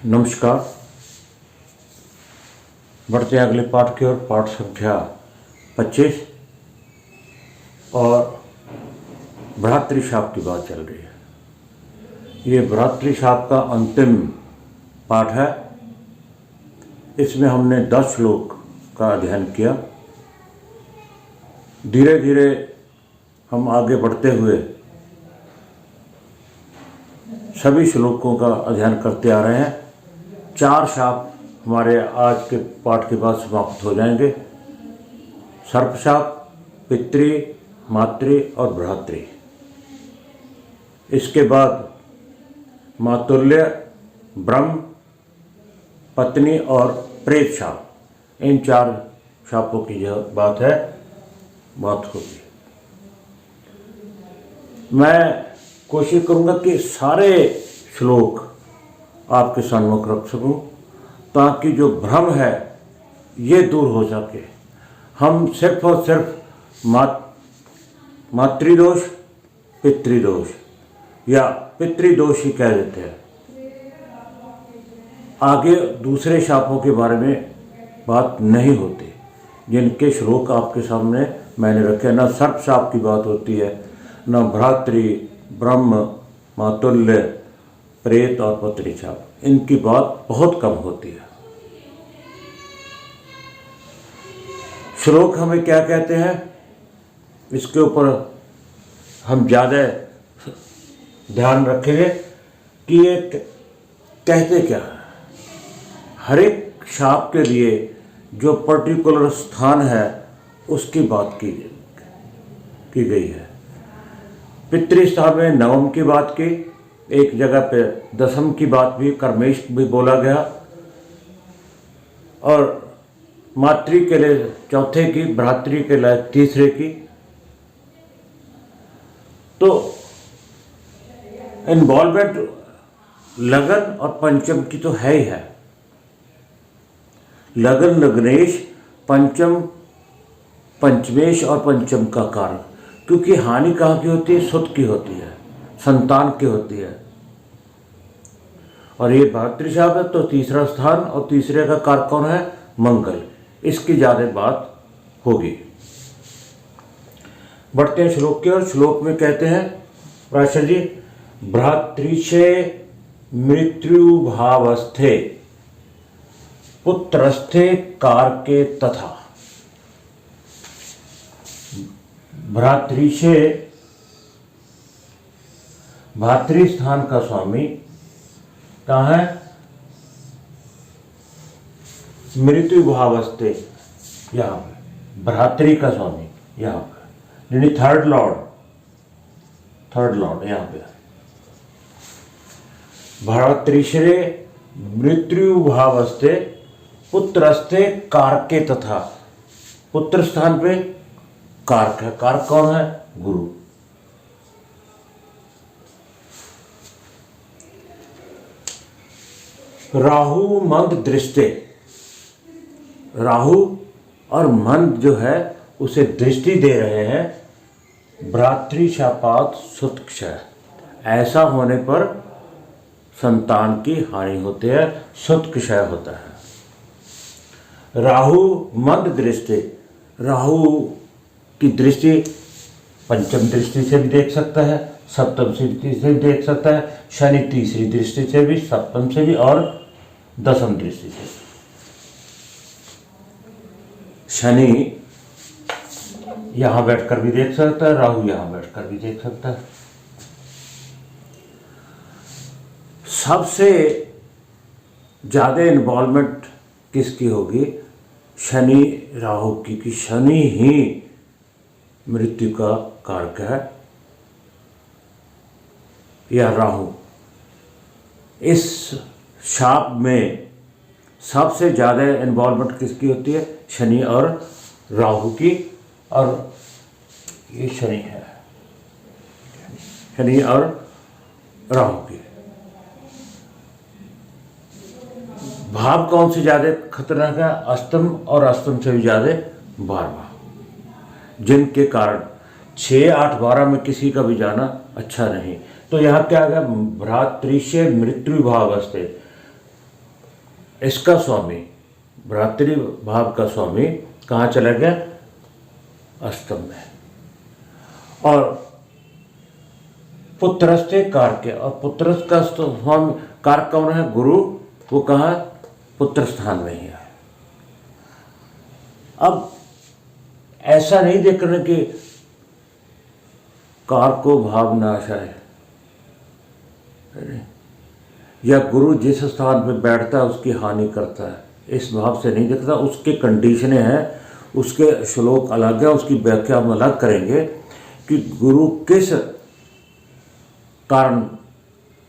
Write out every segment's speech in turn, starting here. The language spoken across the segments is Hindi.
नमस्कार। बढ़ते हैं अगले पाठ की ओर। पाठ संख्या 25 और भ्रातृशाप की बात चल रही है। ये भ्रातृशाप का अंतिम पाठ है। इसमें हमने 10 श्लोक का अध्ययन किया। धीरे धीरे हम आगे बढ़ते हुए सभी श्लोकों का अध्ययन करते आ रहे हैं। 4 शाप हमारे आज के पाठ के बाद समाप्त हो जाएंगे। सर्पशाप, पितृ, मातृ और भ्रातृ। इसके बाद मातुल्य, ब्रह्म, पत्नी और प्रेत शाप। इन 4 शापों की जो बात होगी। मैं कोशिश करूंगा कि सारे श्लोक आपके सम्मुख रख सकूं ताकि जो भ्रम है ये दूर हो सके। हम सिर्फ और सिर्फ मातृदोष, पितृदोष या पितृदोष ही कह देते हैं। आगे दूसरे शापों के बारे में बात नहीं होती, जिनके श्लोक आपके सामने मैंने रखे। न सर्प शाप की बात होती है, न भ्रातृ, ब्रह्म, मातुल्य, प्रेत और पत्नी शाप। इनकी बात बहुत कम होती है। श्लोक हमें क्या कहते हैं, इसके ऊपर हम ज़्यादा ध्यान रखेंगे कि ये कहते क्या है। हर एक शाप के लिए जो पर्टिकुलर स्थान है उसकी बात की गई है। पितृस्थान में नवम की बात की, एक जगह पे दशम की बात भी, कर्मेश भी बोला गया, और मातृ के लिए चौथे की, भ्रातृ के लिए तीसरे की। तो इन्वॉल्वमेंट लगन और पंचम की तो है ही है। लगन, लग्नेश, पंचम, पंचमेश और पंचम का कारक। क्योंकि हानि कहाँ की होती है? सुत की होती है, संतान की होती है। और ये भ्रातृशाप है तो तीसरा स्थान, और तीसरे का कारक कौन है? मंगल। इसकी ज्यादा बात होगी। बढ़ते हैं श्लोक की ओर। श्लोक में कहते हैं प्राशर जी, भ्रातृशे मृत्युभावस्थे पुत्रस्थे कारके तथा। भ्रातृशे, भातृस्थान का स्वामी कहाँ है? मृत्यु भावस्थे, यहाँ पे। भ्रातृ का स्वामी यहाँ पे, यानी थर्ड लॉर्ड यहाँ पे। भ्रातृशे मृत्यु भावस्थे पुत्रस्थे कारके तथा। पुत्र स्थान पे कारक है। कारक कौन है? गुरु। राहु मंद दृष्टि। राहु और मंद जो है उसे दृष्टि दे रहे हैं। भ्रातृशापात सुत क्षय। ऐसा होने पर संतान की हानि होती है, सुत क्षय होता है। राहु मंद दृष्टि। राहु की दृष्टि पंचम दृष्टि से भी देख सकता है, सप्तम दृष्टि से भी देख सकता है, शनि तीसरी दृष्टि से भी, सप्तम से भी और दशम दृष्टि से। शनि यहां बैठकर भी देख सकता है, राहु यहां बैठकर भी देख सकता है। सबसे ज्यादा इन्वॉल्वमेंट किसकी होगी? शनि राहु की। कि शनि ही मृत्यु का कारक है या राहु। इस शाप में सबसे ज़्यादा इन्वॉल्वमेंट किसकी होती है? शनि और राहु की। और ये शनि है, शनि और राहु की। भाव कौन से ज़्यादा खतरनाक है? अष्टम, और अष्टम से भी ज़्यादा 12वां, जिनके कारण 6, 8, 12 में किसी का भी जाना अच्छा नहीं। तो यहाँ क्या आ गया? भ्रातृशे मृत्यु भावस्थे। इसका स्वामी भ्रातृ भाव का स्वामी कहाँ चला गया? अष्टम में। और पुत्रस्थे कारक, और पुत्रस्थ का स्वामी कारक कौन है? गुरु। वो कहाँ? पुत्र स्थान में ही है। अब ऐसा नहीं देखना कि कारक को भाव नाश है, या गुरु जिस स्थान पे बैठता है उसकी हानि करता है, इस भाव से नहीं देखता। उसके कंडीशनें हैं, उसके श्लोक अलग है, उसकी व्याख्या हम अलग करेंगे कि गुरु किस कारण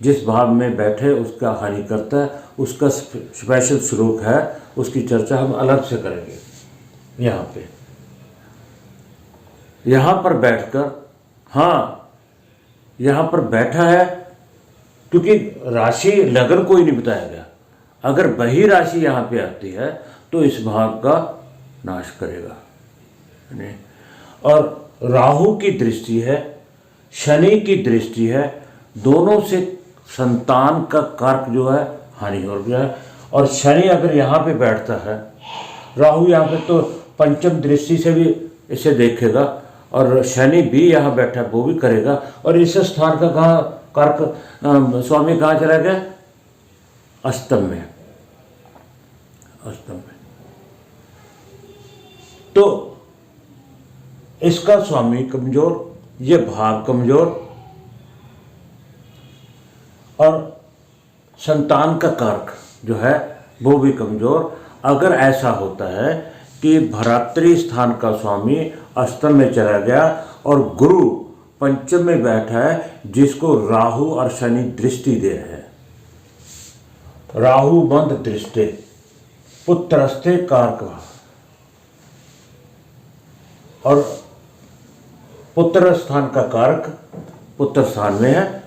जिस भाव में बैठे उसका हानि करता है, उसका स्पेशल श्लोक है, उसकी चर्चा हम अलग से करेंगे। यहाँ पे यहाँ पर बैठकर, हाँ यहाँ पर बैठा है क्योंकि राशि लगन कोई नहीं बताया गया। अगर वही राशि यहाँ पे आती है तो इस भाव का नाश करेगा नहीं। और राहु की दृष्टि है, शनि की दृष्टि है, दोनों से संतान का कारक जो है हानि हो गया है। और शनि अगर यहाँ पे बैठता है, राहु यहाँ पे तो पंचम दृष्टि से भी इसे देखेगा, और शनि भी यहाँ बैठा है वो भी करेगा। और इस स्थान का कहाँ कारक स्वामी कहाँ चला गया? अष्टम में। अष्टम में तो इसका स्वामी कमजोर, ये भाव कमजोर, और संतान का कारक जो है वो भी कमजोर। अगर ऐसा होता है कि भ्रातृ स्थान का स्वामी अष्टम में चला गया और गुरु पंचम में बैठा है, जिसको राहु और शनि दृष्टि दे रहे हैं, राहु बंध दृष्टि पुत्रस्थे कारक, और पुत्र स्थान का कारक पुत्र स्थान में है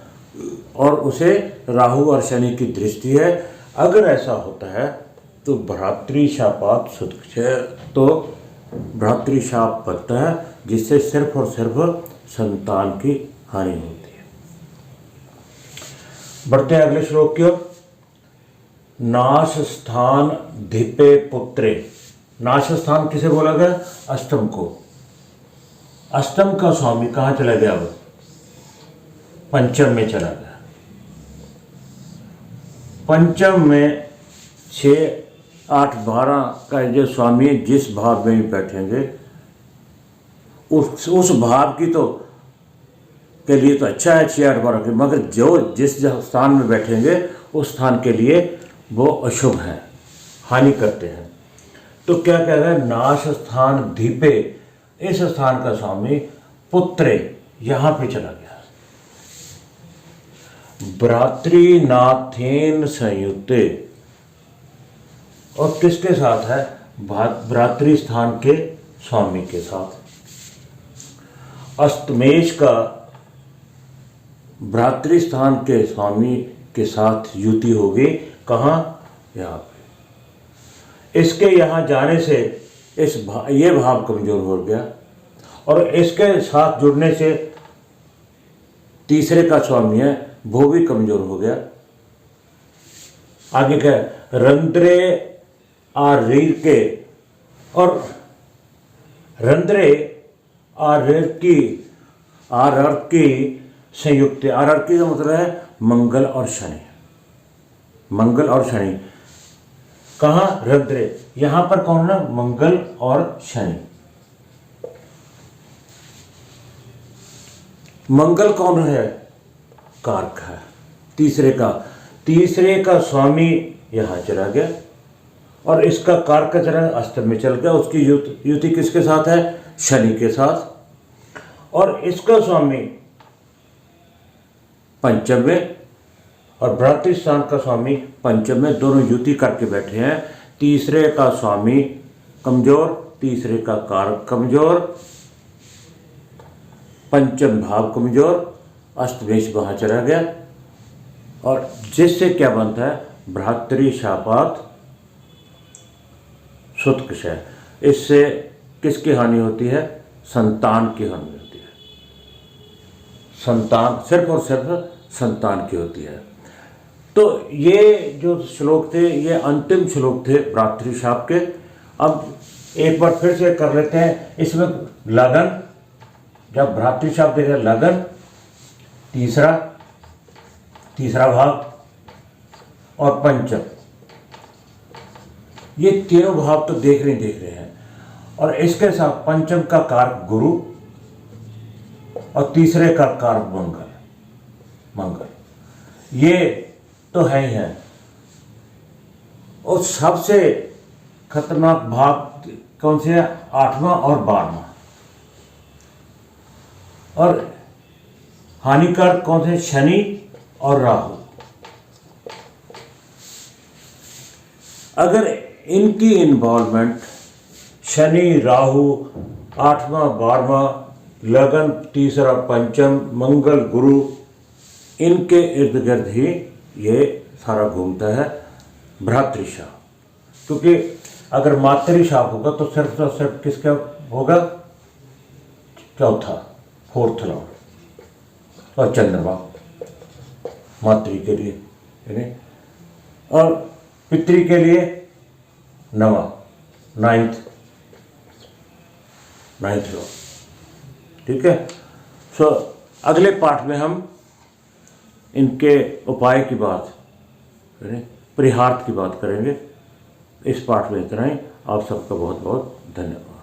और उसे राहु और शनि की दृष्टि है। अगर ऐसा होता है तो भ्रातृशापात सुतक्षय, तो भ्रातृशाप बनता है, जिससे सिर्फ और सिर्फ संतान की हानि होती है। बढ़ते हैं अगले श्लोक की ओर। नाश स्थान धिपे पुत्रे। नाश स्थान किसे बोला गया? अष्टम को। अष्टम का स्वामी कहाँ चला गया? अब पंचम में चला गया। पंचम में 6, 8, 12 का जो स्वामी जिस भाव में भी बैठेंगे उस भाव की तो के लिए तो अच्छा है 6, 8, 12 के, मगर जो जिस स्थान में बैठेंगे उस स्थान के लिए वो अशुभ है, हानि करते हैं। तो क्या कह रहा है? नाश स्थान धीपे, इस स्थान का स्वामी पुत्रे यहाँ पे चला गया। भ्रातृनाथेन संयुक्ते, और किसके साथ है? भ्रातृ स्थान के स्वामी के साथ। अष्टमेश का भ्रातृ स्थान के स्वामी के साथ युति होगी। कहाँ? यहाँ पे। इसके यहाँ जाने से ये भाव कमजोर हो गया, और इसके साथ जुड़ने से तीसरे का स्वामी है वो भी कमजोर हो गया। आगे क्या? रंध्रे आरीर के, और रंध्रे आर्र की संयुक्त। आर्र की का मतलब है मंगल और शनि। मंगल और शनि कहाँ? रंध्रे। यहां पर कौन है? मंगल और शनि। मंगल कौन है? कारक है तीसरे का स्वामी यहां चला गया, और इसका कारक का चला अष्टम में चल गया। उसकी युति किसके साथ है? शनि के साथ। और इसका स्वामी पंचम में और भ्रातृ स्थान का स्वामी पंचम में, दोनों युति करके बैठे हैं। तीसरे का स्वामी कमजोर, तीसरे का कारक कमजोर, पंचम भाव कमजोर, अष्टमेश वहां चला गया, और जिससे क्या बनता है? भ्रातृशापात सुतक्षय। इससे किसकी हानि होती है? संतान की हानि होती है। संतान, सिर्फ और सिर्फ संतान की होती है। तो ये जो श्लोक थे ये अंतिम श्लोक थे भ्रातृशाप के। अब एक बार फिर से कर लेते हैं। इसमें लगन, जब भ्रातृशाप देगा लगन, तीसरा भाव और पंचम, ये तीनों भाव तो देख रहे हैं। और इसके साथ पंचम का कारक गुरु और तीसरे का कारक मंगल, ये तो है ही है। और सबसे खतरनाक भाव कौन से है? 8वां और 12वां। और हानिकारक कौन से? शनि और राहु। अगर इनकी इन्वॉल्वमेंट शनि, राहु, 8वां 12वां, लगन, तीसरा पंचम, मंगल, गुरु, इनके इर्द गिर्द ही ये सारा घूमता है भ्रातृशाप। क्योंकि अगर मातृशाप होगा तो सिर्फ किसका होगा? फोर्थ लॉर्ड और चंद्रमा मातृ के लिए, और पितृ के लिए नाइन्थ लॉर्ड। ठीक है। सो अगले पार्ट में हम इनके उपाय की बात करें, परिहार्थ की बात करेंगे। इस पार्ट में इतना ही। आप सबका बहुत बहुत धन्यवाद।